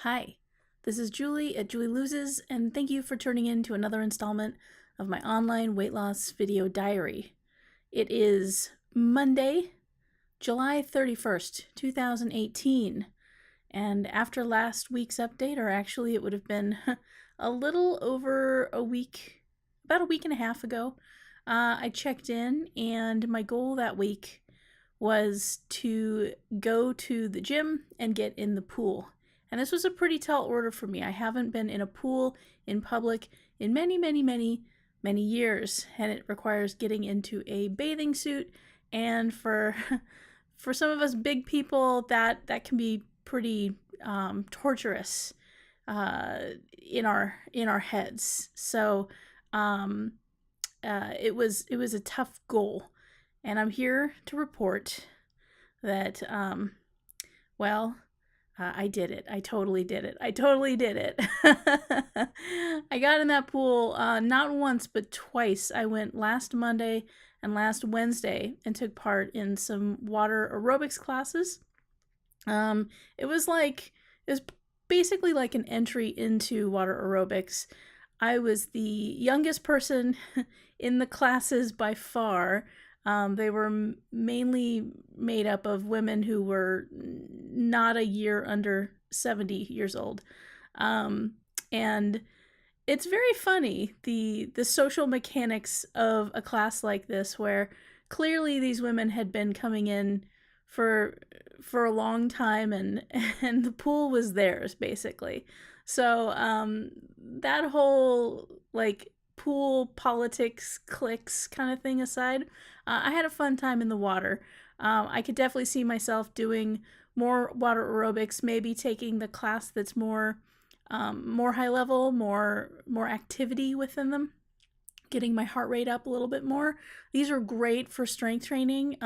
Hi, this is Julie at Julie Loses, and thank you for turning in to another installment of my online weight loss video diary. It is Monday, July 31st, 2018, and after last week's update, or actually it would have been a little over a week, about a week and a half ago, I checked in, and my goal that week was to go to the gym and get in the pool. And this was a pretty tall order for me. I haven't been in a pool in public in many, many, many, many years, and it requires getting into a bathing suit. And for for some of us big people, that can be pretty torturous in our heads. So it was a tough goal, and I'm here to report that I did it. I totally did it. I totally did it. I got in that pool not once, but twice. I went last Monday and last Wednesday and took part in some water aerobics classes. It was basically like an entry into water aerobics. I was the youngest person in the classes by far. They were mainly made up of women who were not a year under 70 years old. And it's very funny, the social mechanics of a class like this, where clearly these women had been coming in for a long time, and the pool was theirs, basically. So that whole pool politics cliques kind of thing aside, I had a fun time in the water. I could definitely see myself doing more water aerobics, maybe taking the class that's more high level, more activity within them, getting my heart rate up a little bit more. These are great for strength training.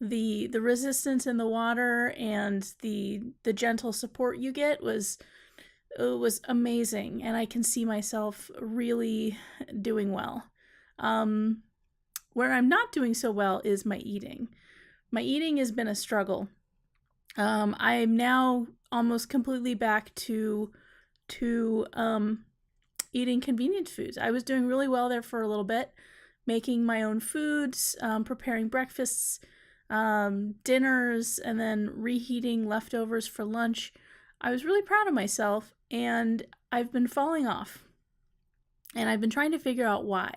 The resistance in the water and the gentle support you get was amazing, and I can see myself really doing well. Where I'm not doing so well is my eating. My eating has been a struggle. I'm now almost completely back to eating convenience foods. I was doing really well there for a little bit, making my own foods, preparing breakfasts, dinners, and then reheating leftovers for lunch. I was really proud of myself, and I've been falling off. And I've been trying to figure out why.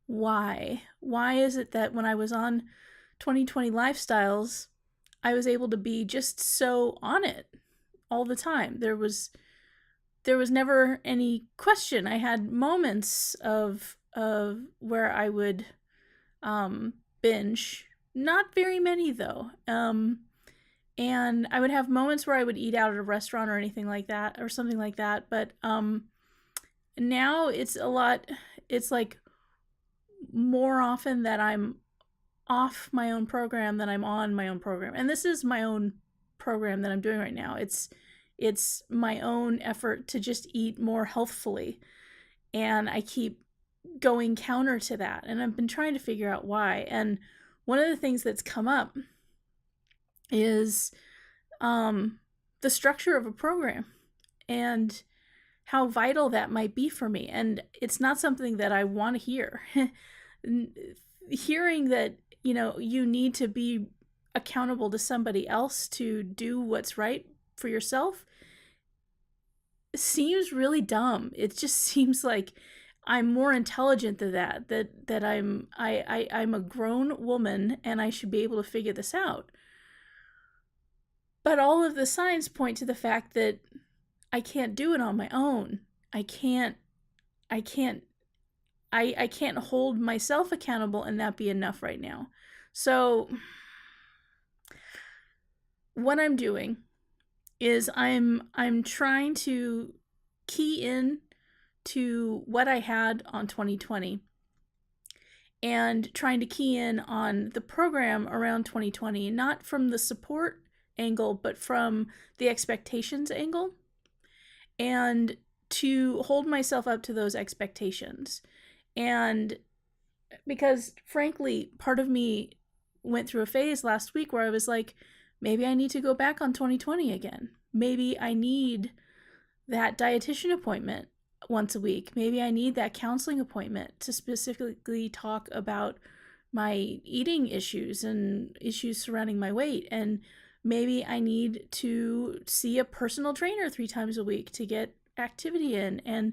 Why is it that when I was on 2020 Lifestyles, I was able to be just so on it all the time? There was never any question. I had moments of where I would binge. Not very many, though. And I would have moments where I would eat out at a restaurant or anything like that, or something like that. But now it's like more often that I'm off my own program than I'm on my own program. And this is my own program that I'm doing right now. It's my own effort to just eat more healthfully. And I keep going counter to that. And I've been trying to figure out why. And one of the things that's come up is the structure of a program and how vital that might be for me. And it's not something that I want to hear. Hearing that, you need to be accountable to somebody else to do what's right for yourself seems really dumb. It just seems like I'm more intelligent than that I'm a grown woman and I should be able to figure this out. But all of the signs point to the fact that I can't do it on my own. I can't hold myself accountable and that be enough right now. So what I'm doing is I'm trying to key in to what I had on 2020 and trying to key in on the program around 2020, not from the support angle, but from the expectations angle, and to hold myself up to those expectations. And because frankly, part of me went through a phase last week where I was like, maybe I need to go back on 2020 again. Maybe I need that dietitian appointment once a week. Maybe I need that counseling appointment to specifically talk about my eating issues and issues surrounding my weight. And maybe I need to see a personal trainer 3 times a week to get activity in. And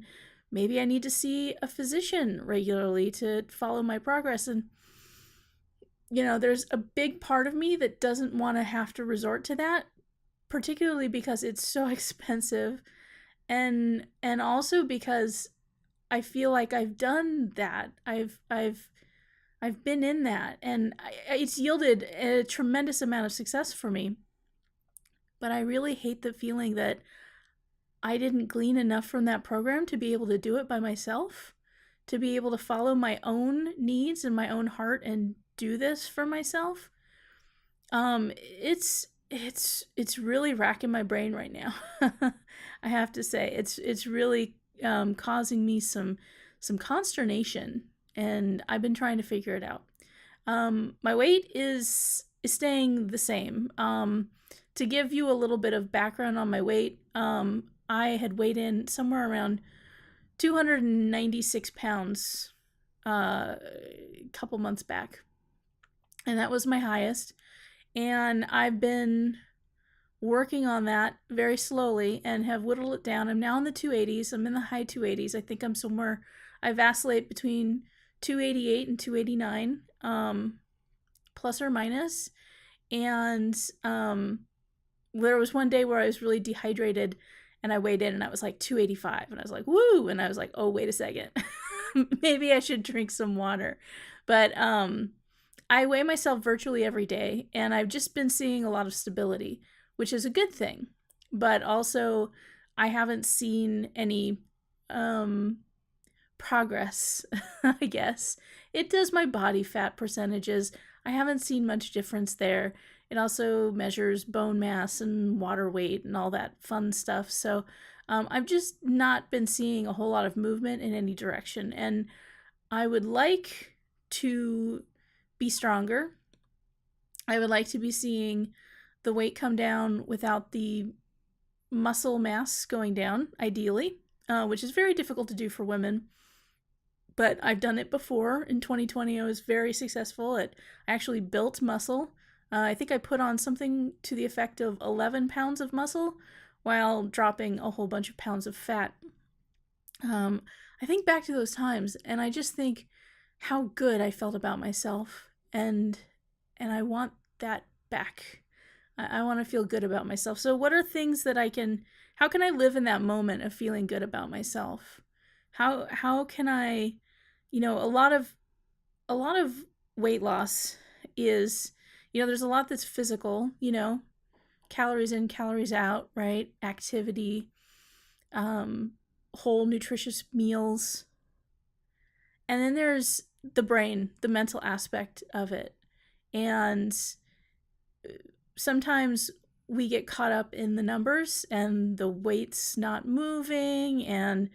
maybe I need to see a physician regularly to follow my progress. And, there's a big part of me that doesn't want to have to resort to that, particularly because it's so expensive, and also because I feel like I've done that. I've been in that, and it's yielded a tremendous amount of success for me. But I really hate the feeling that I didn't glean enough from that program to be able to do it by myself, to be able to follow my own needs and my own heart and do this for myself. It's really racking my brain right now. I have to say, it's really causing me some consternation, and I've been trying to figure it out. My weight is staying the same. To give you a little bit of background on my weight, I had weighed in somewhere around 296 pounds a couple months back, and that was my highest. And I've been working on that very slowly and have whittled it down. I'm now in the 280s. I'm in the high 280s. I think I vacillate between 288 and 289, plus or minus. And there was one day where I was really dehydrated and I weighed in and I was like 285 and I was like, woo. And I was like, oh, wait a second. Maybe I should drink some water. But I weigh myself virtually every day, and I've just been seeing a lot of stability, which is a good thing. But also, I haven't seen any progress, I guess. It does my body fat percentages. I haven't seen much difference there. It also measures bone mass and water weight and all that fun stuff. So I've just not been seeing a whole lot of movement in any direction. And I would like to be stronger. I would like to be seeing the weight come down without the muscle mass going down, ideally, which is very difficult to do for women. But I've done it before. In 2020, I was very successful I actually built muscle. I think I put on something to the effect of 11 pounds of muscle while dropping a whole bunch of pounds of fat. I think back to those times, and I just think how good I felt about myself, and I want that back. I want to feel good about myself. So what are things that how can I live in that moment of feeling good about myself? How can I, a lot of weight loss is, there's a lot that's physical, calories in, calories out, right? Activity, whole nutritious meals. And then there's the brain, the mental aspect of it. And sometimes we get caught up in the numbers and the weight's not moving, and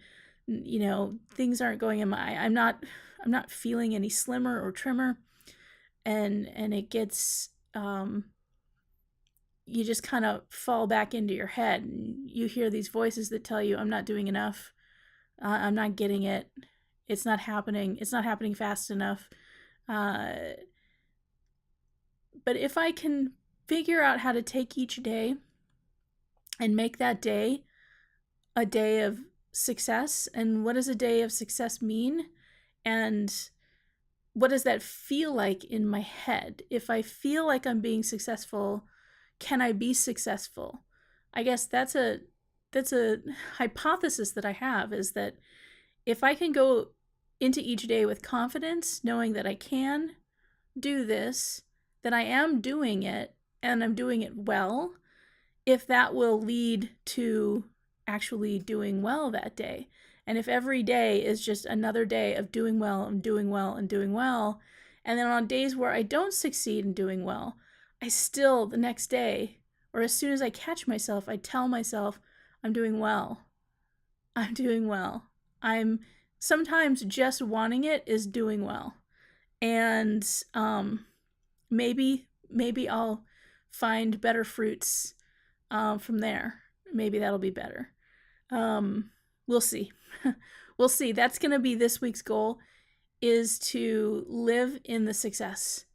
things aren't going in my I'm not feeling any slimmer or trimmer, and it gets you just kind of fall back into your head and you hear these voices that tell you, I'm not doing enough, I'm not getting it, it's not happening fast enough. But if I can figure out how to take each day and make that day a day of success, and what does a day of success mean, and what does that feel like in my head? If I feel like I'm being successful, can I be successful? I guess that's a hypothesis that I have, is that if I can go into each day with confidence, knowing that I can do this, that I am doing it, and I'm doing it well, if that will lead to actually doing well that day. And if every day is just another day of doing well and doing well and doing well, and then on days where I don't succeed in doing well, I still, the next day, or as soon as I catch myself, I tell myself, I'm doing well. I'm doing well. I'm sometimes just wanting it is doing well. And maybe I'll find better fruits from there. Maybe that'll be better. We'll see. We'll see. That's going to be this week's goal, is to live in the success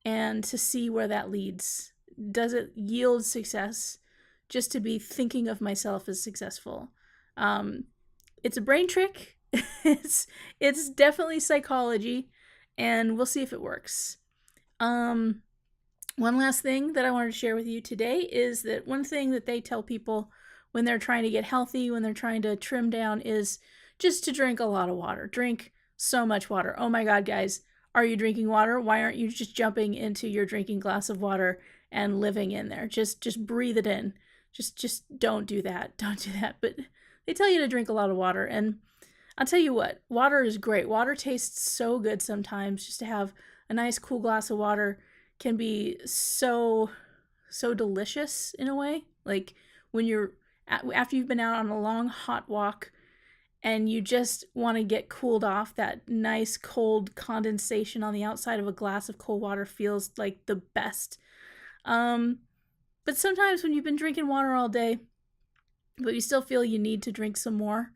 and to see where that leads. Does it yield success just to be thinking of myself as successful? It's a brain trick. it's definitely psychology, and we'll see if it works. One last thing that I wanted to share with you today is that one thing that they tell people when they're trying to get healthy, when they're trying to trim down, is just to drink a lot of water. Drink so much water. Oh my God, guys, are you drinking water? Why aren't you just jumping into your drinking glass of water and living in there? Just breathe it in. Just don't do that. Don't do that. But they tell you to drink a lot of water, and I'll tell you what, water is great. Water tastes so good sometimes. Just to have a nice cool glass of water can be so delicious in a way. Like when you're after you've been out on a long hot walk and you just want to get cooled off, that nice cold condensation on the outside of a glass of cold water feels like the best. But sometimes when you've been drinking water all day, but you still feel you need to drink some more,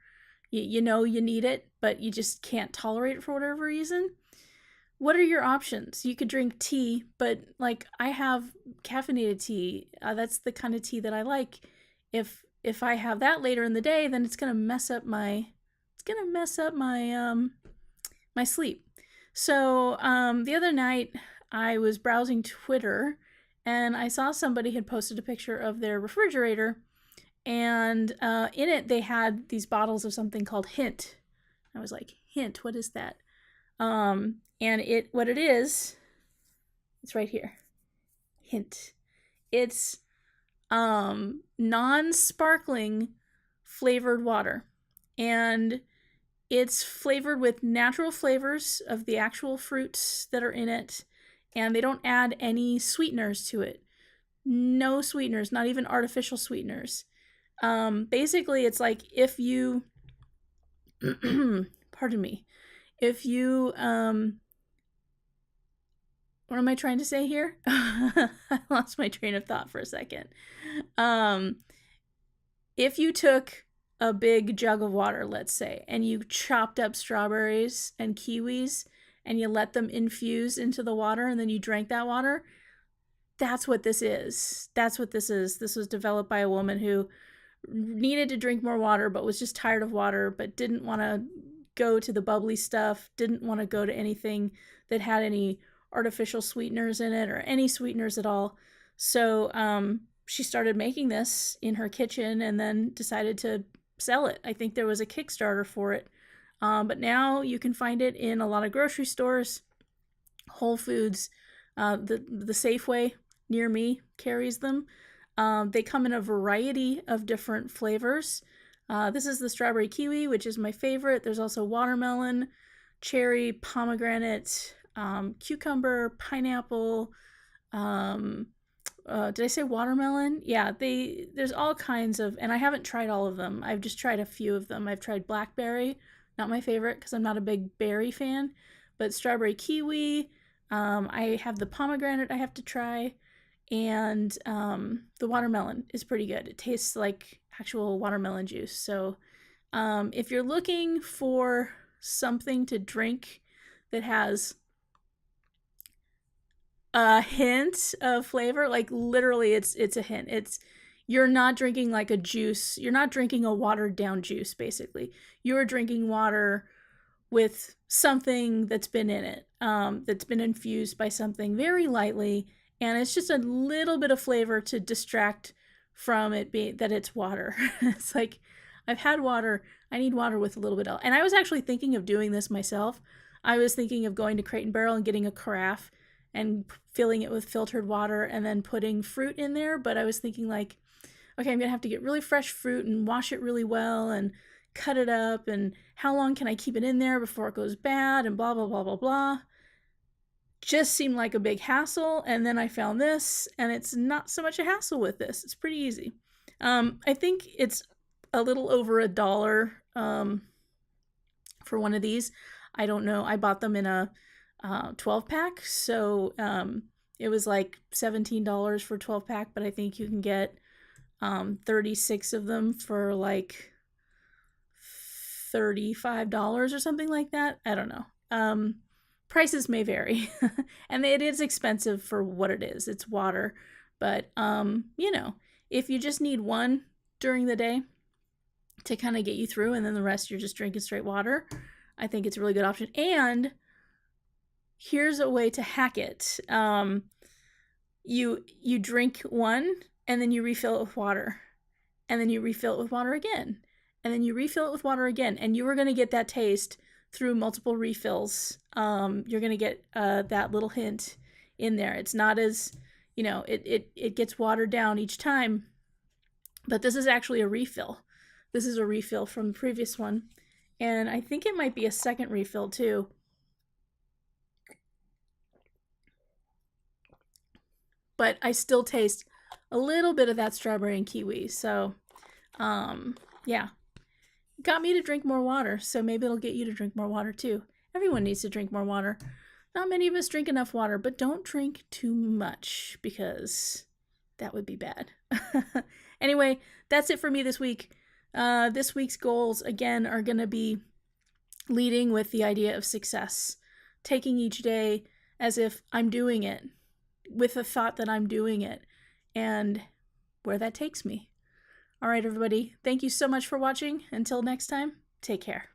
you know you need it, but you just can't tolerate it for whatever reason, what are your options? You could drink tea, but like I have caffeinated tea. That's the kind of tea that I like. If I have that later in the day, then it's gonna mess up my my sleep. So the other night I was browsing Twitter and I saw somebody had posted a picture of their refrigerator, and in it they had these bottles of something called Hint. I was like, Hint, what is that? And what it is, it's right here. Hint. It's non-sparkling flavored water, and it's flavored with natural flavors of the actual fruits that are in it, and they don't add any sweeteners to it. No sweeteners, not even artificial sweeteners. Basically, it's like if you, pardon me, if you, what am I trying to say here? I lost my train of thought for a second. If you took a big jug of water, let's say, and you chopped up strawberries and kiwis and you let them infuse into the water and then you drank that water, that's what this is. That's what this is. This was developed by a woman who needed to drink more water but was just tired of water, but didn't want to go to the bubbly stuff, didn't want to go to anything that had any artificial sweeteners in it or any sweeteners at all. So she started making this in her kitchen and then decided to sell it. I think there was a Kickstarter for it. But now you can find it in a lot of grocery stores. Whole Foods, the Safeway near me carries them. They come in a variety of different flavors. This is the strawberry kiwi, which is my favorite. There's also watermelon, cherry, pomegranate, cucumber, pineapple. Did I say watermelon? Yeah, there's all kinds of, and I haven't tried all of them. I've just tried a few of them. I've tried blackberry, not my favorite because I'm not a big berry fan, but strawberry kiwi. I have the pomegranate I have to try, and the watermelon is pretty good. It tastes like actual watermelon juice. So if you're looking for something to drink that has a hint of flavor, like literally it's a hint. You're not drinking like a juice. You're not drinking a watered down juice, basically. You're drinking water with something that's been in it, that's been infused by something very lightly, and it's just a little bit of flavor to distract from it being that it's water. It's like, I've had water, I need water with a little bit of, and I was actually thinking of doing this myself. I was thinking of going to Crate and Barrel and getting a carafe and filling it with filtered water and then putting fruit in there, but I was thinking like, okay, I'm gonna have to get really fresh fruit and wash it really well and cut it up, and how long can I keep it in there before it goes bad, and blah blah blah blah blah. Just seemed like a big hassle, and then I found this, and it's not so much a hassle with this. It's pretty easy. I think it's a little over $1 for one of these. I don't know. I bought them in a 12-pack, so it was like $17 for a 12-pack, but I think you can get 36 of them for like $35 or something like that. I don't know. Prices may vary. And it is expensive for what it is. It's water. But, you know, if you just need one during the day to kind of get you through, and then the rest you're just drinking straight water, I think it's a really good option. And here's a way to hack it. You drink one, and then you refill it with water, and then you refill it with water again, and then you refill it with water again, and you are going to get that taste through multiple refills. You're going to get that little hint in there. It's not as, you know, it gets watered down each time, but this is actually a refill. This is a refill from the previous one, and I think it might be a second refill too. But I still taste a little bit of that strawberry and kiwi. So, yeah. Got me to drink more water, so maybe it'll get you to drink more water too. Everyone needs to drink more water. Not many of us drink enough water, but don't drink too much because that would be bad. Anyway, that's it for me this week. This week's goals, again, are going to be leading with the idea of success. Taking each day as if I'm doing it, with the thought that I'm doing it, and where that takes me. All right, everybody. Thank you so much for watching. Until next time, take care.